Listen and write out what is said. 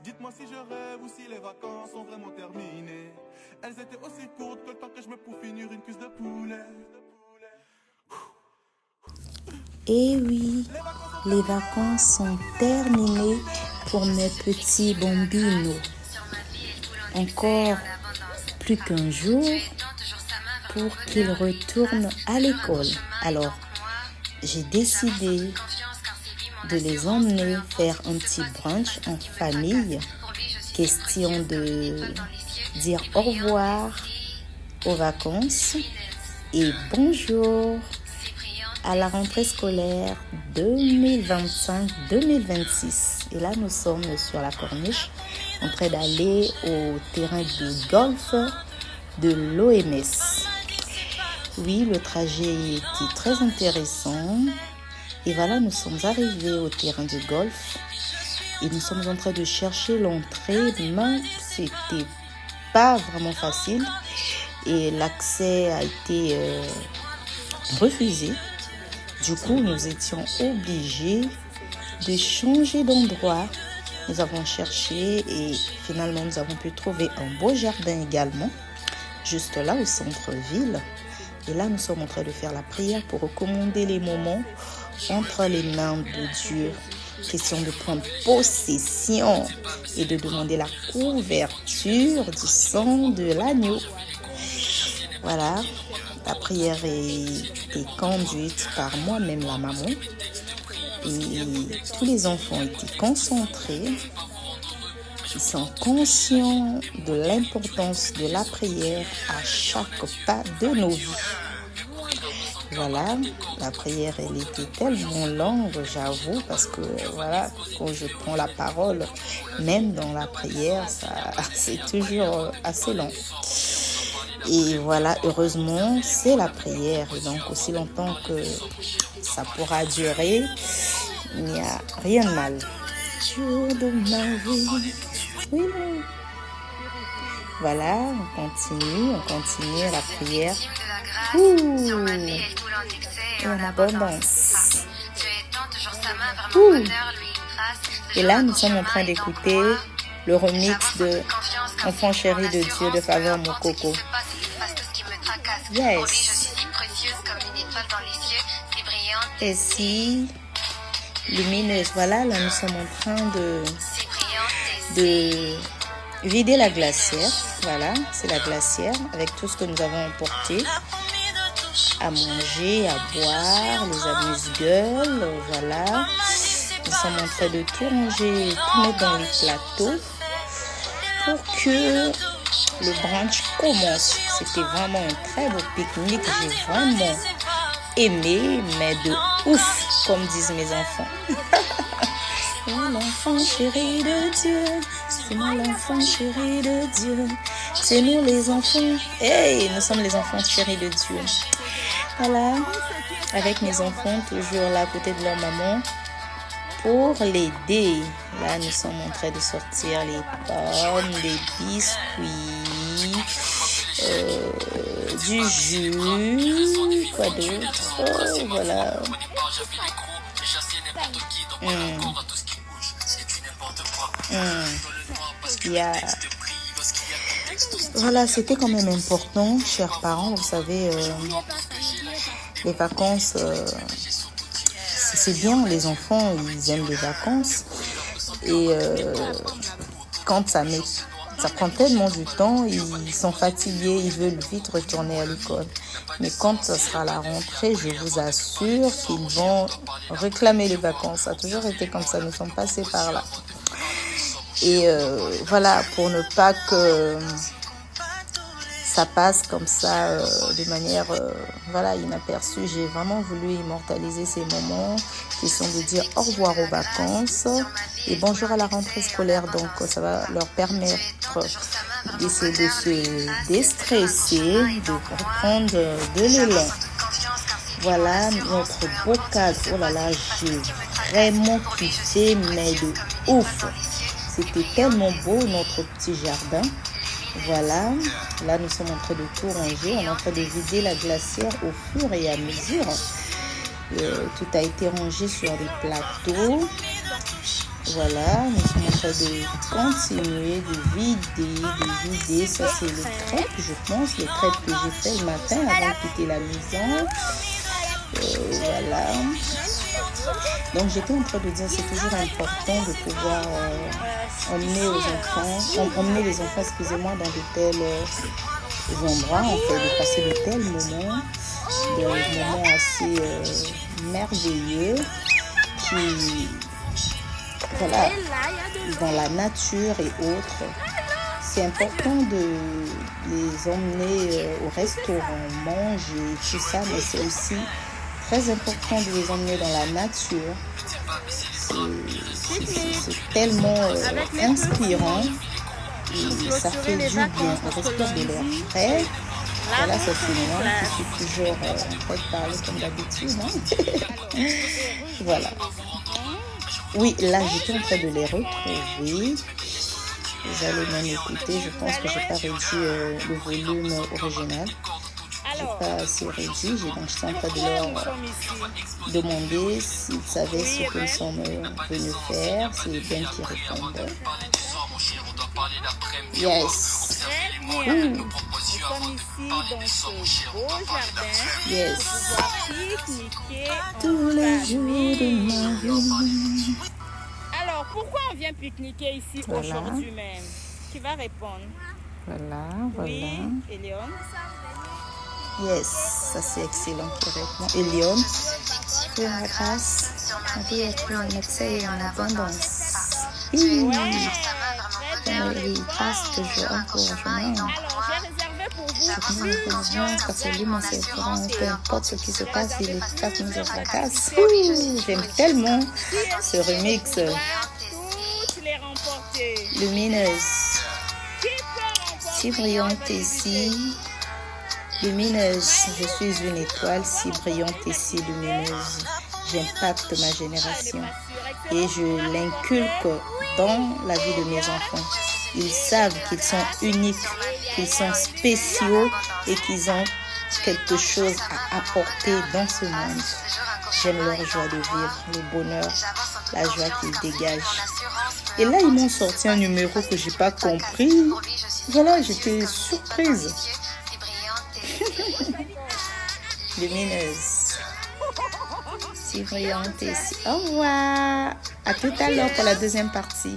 Dites-moi si je rêve ou si les vacances sont vraiment terminées. Elles étaient aussi courtes que le temps que je me pour finir une cuisse de poulet. Eh oui, les vacances sont terminées pour mes petits bambinos. Encore plus qu'un jour pour qu'ils retournent à l'école. Alors, j'ai décidé de les emmener faire un petit brunch en famille. Question de dire au revoir aux vacances et bonjour à la rentrée scolaire 2025-2026. Et là, nous sommes sur la corniche en train d'aller au terrain de golf de l'OMS. Oui, le trajet était très intéressant. Et voilà, nous sommes arrivés au terrain de golf et nous sommes en train de chercher l'entrée, mais c'était pas vraiment facile et l'accès a été refusé. Du coup, nous étions obligés de changer d'endroit. Nous avons cherché et finalement, nous avons pu trouver un beau jardin également, juste là au centre-ville. Et là, nous sommes en train de faire la prière pour recommander les moments entre les mains de Dieu. Question de prendre possession et de demander la couverture du sang de l'agneau. Voilà, la prière est conduite par moi-même, la maman. Et tous les enfants étaient concentrés. Ils sont conscients de l'importance de la prière à chaque pas de nos vies. Voilà, la prière, elle était tellement longue, j'avoue, parce que voilà, quand je prends la parole, même dans la prière, c'est toujours assez long. Et voilà, heureusement, c'est la prière. Et donc, aussi longtemps que ça pourra durer, il n'y a rien de mal. Jour de ma vie. Oui. Voilà, on continue la prière. En abondance. Et là, nous sommes en train d'écouter le remix de Enfant chéri de Dieu de Faveur Mokoko. Yes. Et si lumineuse. Voilà, là nous sommes en train de vider la glacière. Voilà, c'est la glacière avec tout ce que nous avons emporté à manger, à boire, les amuse-gueules. Voilà, nous sommes en train de tout ranger, tout mettre dans les plateaux pour que le brunch commence. C'était vraiment un très beau pique-nique. J'ai vraiment aimé, mais de ouf, comme disent mes enfants. Oh, l'enfant chéri de Dieu, c'est moi l'enfant chéri de Dieu. C'est nous les enfants. Hey, nous sommes les enfants chéris de Dieu. Voilà, avec mes enfants, toujours là à côté de leur maman, pour l'aider. Là, nous sommes en train de sortir les pommes, les biscuits, du jus, quoi d'autre, voilà. Voilà, c'était quand même important, chers parents, vous savez, les vacances, c'est bien, les enfants, ils aiment les vacances. Et quand ça prend tellement du temps, ils sont fatigués, ils veulent vite retourner à l'école. Mais quand ça sera la rentrée, je vous assure qu'ils vont réclamer les vacances. Ça a toujours été comme ça, nous sommes passés par là. Et voilà, pour ne pas que ça passe comme ça de manière inaperçue, j'ai vraiment voulu immortaliser ces moments qui sont de dire au revoir aux vacances et bonjour à la rentrée scolaire. Donc ça va leur permettre d'essayer de se déstresser, de reprendre de l'élan. Voilà notre beau cadre. Oh là là, j'ai vraiment kiffé, mais de ouf. C'était tellement beau notre petit jardin. Voilà, là nous sommes en train de tout ranger, on est en train de vider la glacière au fur et à mesure. Tout a été rangé sur des plateaux. Voilà, nous sommes en train de continuer de vider. Ça, c'est le crêpe, je pense, le crêpe que j'ai fait le matin avant de quitter la maison. Voilà. Donc, j'étais en train de dire, c'est toujours important de pouvoir emmener les enfants, excusez-moi, dans de tels endroits, en fait, de passer de tels moments, des moments assez merveilleux qui, voilà, dans la nature et autres. C'est important de les emmener au restaurant, manger, tout ça, mais c'est aussi très important de les emmener dans la nature. C'est tellement inspirant et ça fait du bien. On respire de l'air frais. Voilà, ça c'est moi qui suis toujours en train de parler comme d'habitude. Hein? Voilà. Oui, là j'étais en train de les retrouver. Vous allez m'en écouter. Je pense que je n'ai pas réduit le volume original. Je n'ai pas assez réduit. Donc, je suis en train de leur demander s'ils savaient ce que nous sommes venus faire. C'est Ben qui répondait. Yes. Nous sommes ici dans ce beau jardin. Yes. Pique-niquer Tous les jours de ma vie. Alors, pourquoi on vient pique-niquer ici aujourd'hui même? Qui va répondre? Voilà. Oui, Elion. Yes, ça c'est excellent qui répond. Elion, que la grâce, la vie est en excès et en abondance. Oui, il passe toujours encouragement. Alors, j'ai réservé pour vous peu importe ce qui se passe, il efface nos fracasses. J'aime tellement ce remix. tous les remporter. Lumineuse, si brillante ici. Lumineuse, je suis une étoile si brillante et si lumineuse. J'impacte ma génération et je l'inculque dans la vie de mes enfants. Ils savent qu'ils sont uniques, qu'ils sont spéciaux et qu'ils ont quelque chose à apporter dans ce monde. J'aime leur joie de vivre, le bonheur, la joie qu'ils dégagent. Et là, ils m'ont sorti un numéro que j'ai pas compris. Voilà, j'étais surprise. Lumineuse, si brillante ici. Au revoir. À tout à l'heure pour la deuxième partie.